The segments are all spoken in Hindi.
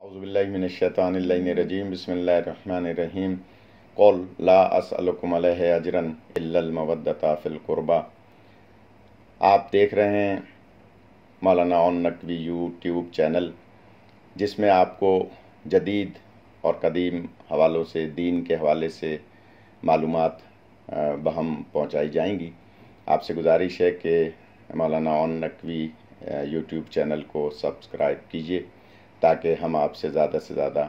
औज़ुबिल्लाहिमिनश्शैतानिर्रजीम बिस्मिल्लाहिर्रहमानिर्रहीम क़ुल ला अस्अलुकुम अलैहि अजरन इल्लल मवद्दता फ़िल क़ुरबा। आप देख रहे हैं मौलाना ओन नकवी यूट्यूब चैनल, जिसमें आपको जदीद और कदीम हवालों से, दीन के हवाले से मालूमात बहम पहुँचाई जाएंगी। आपसे गुजारिश है कि मौलाना ओन नकवी यूट्यूब चैनल को सब्सक्राइब कीजिए ताकि हम आपसे ज़्यादा से ज़्यादा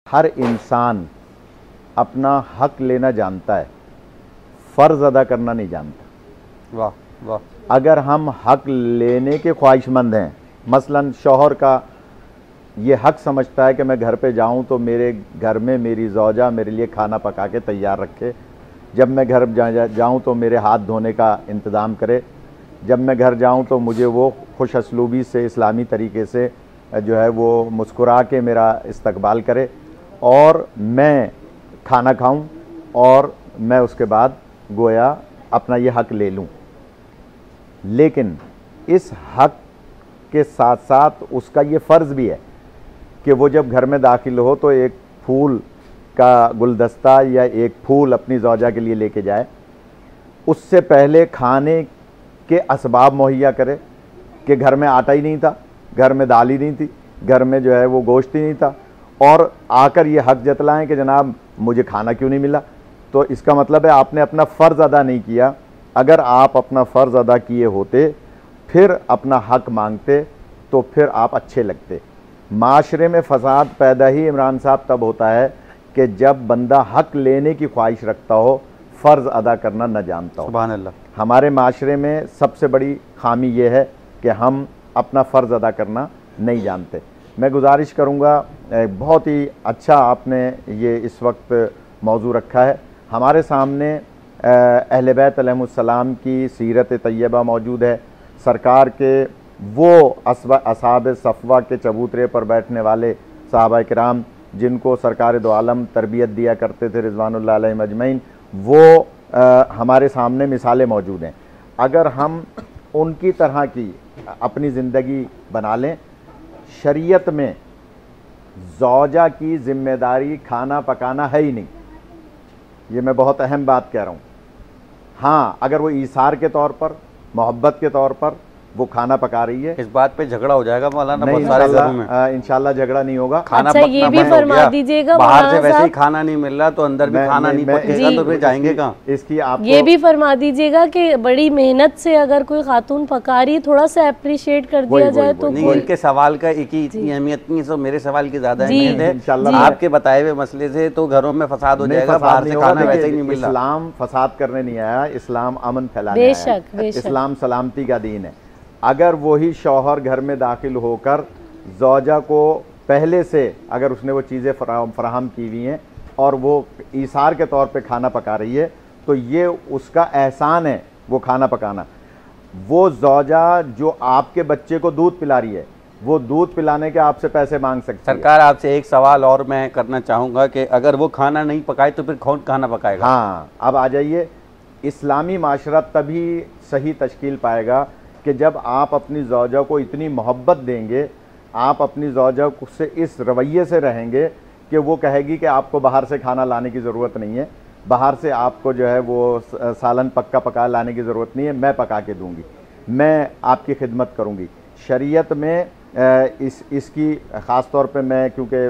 हर इंसान अपना हक लेना जानता है, फ़र्ज़ अदा करना नहीं जानता। वाह वाह। अगर हम हक लेने के ख्वाहिशमंद हैं, मसलन शौहर का ये हक समझता है कि मैं घर पे जाऊं तो मेरे घर में मेरी ज़ौजा मेरे लिए खाना पका के तैयार रखे, जब मैं घर जाऊं तो मेरे हाथ धोने का इंतज़ाम करे, जब मैं घर जाऊं तो मुझे वो खुश असलूबी से इस्लामी तरीके से जो है वो मुस्कुरा के मेरा इस्तकबाल करे और मैं खाना खाऊं और मैं उसके बाद गोया अपना ये हक ले लूं। लेकिन इस हक के साथ साथ उसका ये फ़र्ज़ भी है कि वो जब घर में दाखिल हो तो एक फूल का गुलदस्ता या एक फूल अपनी ज़ौजा के लिए लेके जाए, उससे पहले खाने के असबाब मुहैया करे कि घर में आटा ही नहीं था, घर में दाल ही नहीं थी, घर में जो है वो गोश्त ही नहीं था, और आकर ये हक जतलाएं कि जनाब मुझे खाना क्यों नहीं मिला। तो इसका मतलब है आपने अपना फ़र्ज़ अदा नहीं किया। अगर आप अपना फ़र्ज़ अदा किए होते फिर अपना हक मांगते तो फिर आप अच्छे लगते। माशरे में फ़साद पैदा ही इमरान साहब तब होता है कि जब बंदा हक लेने की ख्वाहिश रखता हो, फ़र्ज़ अदा करना न जानता हो। सुभान अल्लाह। हमारे माशरे में सबसे बड़ी खामी ये है कि हम अपना फ़र्ज़ अदा करना नहीं जानते। मैं गुजारिश करूँगा, बहुत ही अच्छा आपने ये इस वक्त मौजू रखा है। हमारे सामने अहले बैत अलैहिमुस्सलाम की सीरत तैयबा मौजूद है, सरकार के वो असहाब सफ़वा के चबूतरे पर बैठने वाले सहाबा किराम जिनको सरकार दो आलम तरबियत दिया करते थे रिज़वानुल्लाह अलैहिम अजमईन, वो हमारे सामने मिसालें मौजूद हैं। अगर हम उनकी तरह की अपनी ज़िंदगी बना लें, शरीयत में ज़ौजा की ज़िम्मेदारी खाना पकाना है ही नहीं। ये मैं बहुत अहम बात कह रहा हूँ। हाँ, अगर वो ईसार के तौर पर, मोहब्बत के तौर पर वो खाना पका रही है, इस बात पे झगड़ा हो जाएगा मौलाना नहीं, बहुत सारे घरों में। इंशाल्लाह झगड़ा नहीं होगा। खाना अच्छा, ये भी फरमा दीजिएगा, बाहर से वैसे ही खाना नहीं मिल रहा तो अंदर भी खाना नहीं पकेगा तो फिर जाएंगे कहाँ। इसकी आप ये भी फरमा दीजिएगा कि बड़ी मेहनत से अगर कोई खातून पका रही, थोड़ा सा अप्रिशिएट कर दिया जाए तो नहीं। इनके सवाल का एक ही इतनी अहमियत नहीं है, मेरे सवाल की ज्यादा अहमियत है। आपके बताए हुए मसले से तो घरों में फसाद हो जाएगा, बाहर से खाना वैसे ही नहीं मिल रहा। इस्लाम फसाद करने नहीं आया, इस्लाम अमन फैलाने आया है। इस्लाम सलामती का दीन है। अगर वही शौहर घर में दाखिल होकर ज़ौजा को पहले से अगर उसने वो चीज़ें फराहम की हुई हैं और वो ईसार के तौर पे खाना पका रही है तो ये उसका एहसान है वो खाना पकाना। वो ज़ौजा जो आपके बच्चे को दूध पिला रही है, वो दूध पिलाने के आपसे पैसे मांग सकती है। सरकार, आपसे एक सवाल और मैं करना चाहूँगा कि अगर वो खाना नहीं पकाए तो फिर कौन खाना पकाएगा? हाँ, अब आ जाइए। इस्लामी माशरा तभी सही तश्कील पाएगा कि जब आप अपनी ज़ौजा को इतनी मोहब्बत देंगे, आप अपनी ज़ौजा से इस रवैये से रहेंगे कि वो कहेगी कि आपको बाहर से खाना लाने की ज़रूरत नहीं है, बाहर से आपको जो है वो सालन पक्का पका लाने की ज़रूरत नहीं है, मैं पका के दूंगी, मैं आपकी खिदमत करूंगी। शरीयत में इसकी ख़ास तौर पे मैं क्योंकि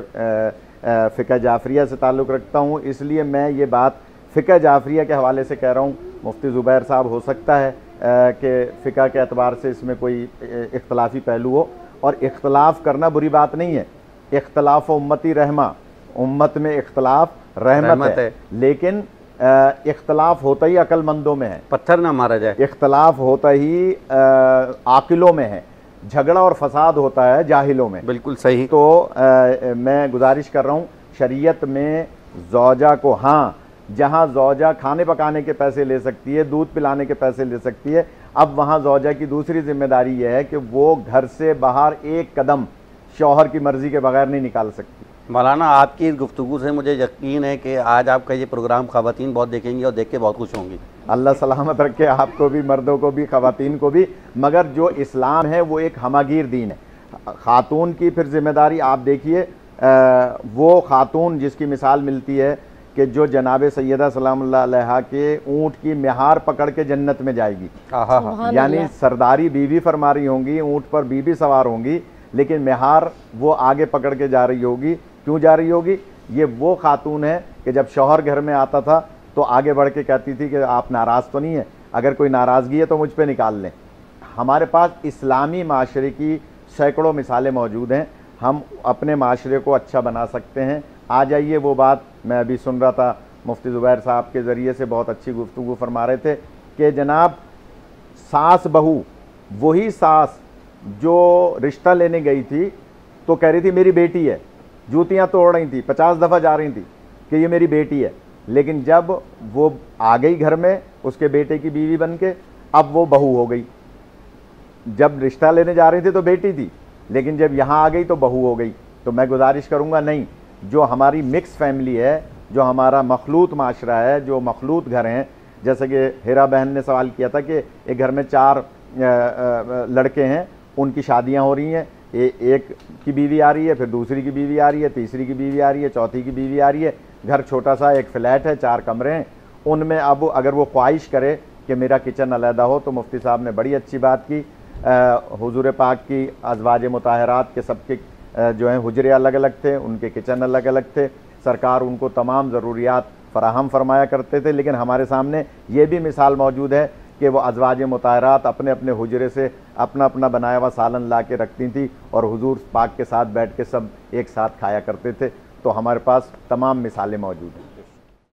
फ़िक़्ह जाफ़रिया से ताल्लुक़ रखता हूँ, इसलिए मैं ये बात फ़िक़्ह जाफ़रिया के हवाले से कह रहा हूँ। मुफ्ती ज़ुबैर साहब, हो सकता है कि फ़िक़्ह के एतबार से इसमें कोई इख्तलाफी पहलू हो, और इख्तलाफ करना बुरी बात नहीं है। इख्तलाफ उम्मती रहमा, उम्मत में इख्तलाफ रहमत है, लेकिन इख्तलाफ होता ही अक्लमंदों में है, पत्थर ना मारा जाए। इख्तलाफ होता ही आकिलों में है, झगड़ा और फसाद होता है जाहिलों में। बिल्कुल सही। तो मैं गुजारिश कर रहा हूँ, शरीयत में ज़ौजा को, हाँ, जहाँ ज़ौजा खाने पकाने के पैसे ले सकती है, दूध पिलाने के पैसे ले सकती है, अब वहाँ ज़ौजा की दूसरी जिम्मेदारी यह है कि वो घर से बाहर एक कदम शौहर की मर्ज़ी के बगैर नहीं निकाल सकती। मौलाना, आपकी इस गुफ्तगू से मुझे यकीन है कि आज आपका ये प्रोग्राम ख़वातीन बहुत देखेंगी और देख के बहुत खुश होंगी। अल्लाह सलामत रखे आपको भी, मर्दों को भी, ख़वातीन को भी। मगर जो इस्लाम है वो एक हमागीर दीन है। ख़ातून की फिर जिम्मेदारी आप देखिए, वो खातून जिसकी मिसाल मिलती है कि जो जनाब सैयदा सलामुल्लाह अलैहा के ऊँट की मिहार पकड़ के जन्नत में जाएगी। यानी सरदारी बीवी फरमा रही होंगी, ऊँट पर बीवी सवार होंगी, लेकिन मिहार वो आगे पकड़ के जा रही होगी। क्यों जा रही होगी? ये वो खातून है कि जब शौहर घर में आता था तो आगे बढ़ के कहती थी कि आप नाराज़ तो नहीं है, अगर कोई नाराज़गी है तो मुझ पे निकाल लें। हमारे पास इस्लामी माशरे की सैकड़ों मिसालें मौजूद हैं। हम अपने माशरे को अच्छा बना सकते हैं। आ जाइए, वो बात मैं अभी सुन रहा था, मुफ्ती ज़ुबैर साहब के ज़रिए से बहुत अच्छी गुफ्तगू फरमा रहे थे कि जनाब सास बहू, वही सास जो रिश्ता लेने गई थी तो कह रही थी मेरी बेटी है, जूतियाँ तोड़ रही थी, 50 दफ़ा जा रही थी कि ये मेरी बेटी है, लेकिन जब वो आ गई घर में उसके बेटे की बीवी बन के, अब वो बहू हो गई। जब रिश्ता लेने जा रही थी तो बेटी थी, लेकिन जब यहाँ आ गई तो बहू हो गई। तो मैं गुजारिश करूँगा, नहीं, जो हमारी मिक्स फैमिली है, जो हमारा मखलूत माशरा है, जो मखलूत घर हैं, जैसे कि हिरा बहन ने सवाल किया था कि एक घर में 4 लड़के हैं, उनकी शादियाँ हो रही हैं, एक की बीवी आ रही है, फिर दूसरी की बीवी आ रही है, तीसरी की बीवी आ रही है, चौथी की बीवी आ रही है, घर छोटा सा एक फ्लैट है, 4 कमरे हैं, उनमें अब अगर वो ख्वाहिश करे कि मेरा किचन अलहदा हो, तो मुफ्ती साहब ने बड़ी अच्छी बात की। हुजूर पाक की अज़वाज मुताहरात के सबके जो हैं हुजरे अलग अलग थे, उनके किचन अलग अलग थे, सरकार उनको तमाम ज़रूरियात फ़राहम फरमाया करते थे। लेकिन हमारे सामने ये भी मिसाल मौजूद है कि वो अज़वाज मुताहरात अपने अपने हुजरे से अपना अपना बनाया हुआ सालन ला के रखती थी और हुजूर पाक के साथ बैठ के सब एक साथ खाया करते थे। तो हमारे पास तमाम मिसालें मौजूद हैं।